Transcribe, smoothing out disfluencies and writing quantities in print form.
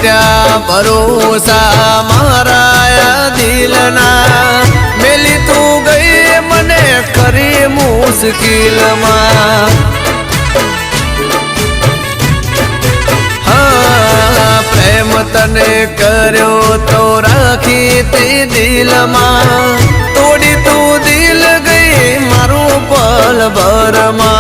તૂટ્યા ભરોસા મારા દિલના મેલી તું ગઈ મને કરી મુશ્કેલમાં પ્રેમ તને કર્યો તો રાખી તે દિલમાં તોડી તું દિલ ગઈ મારું પલ ભરમાં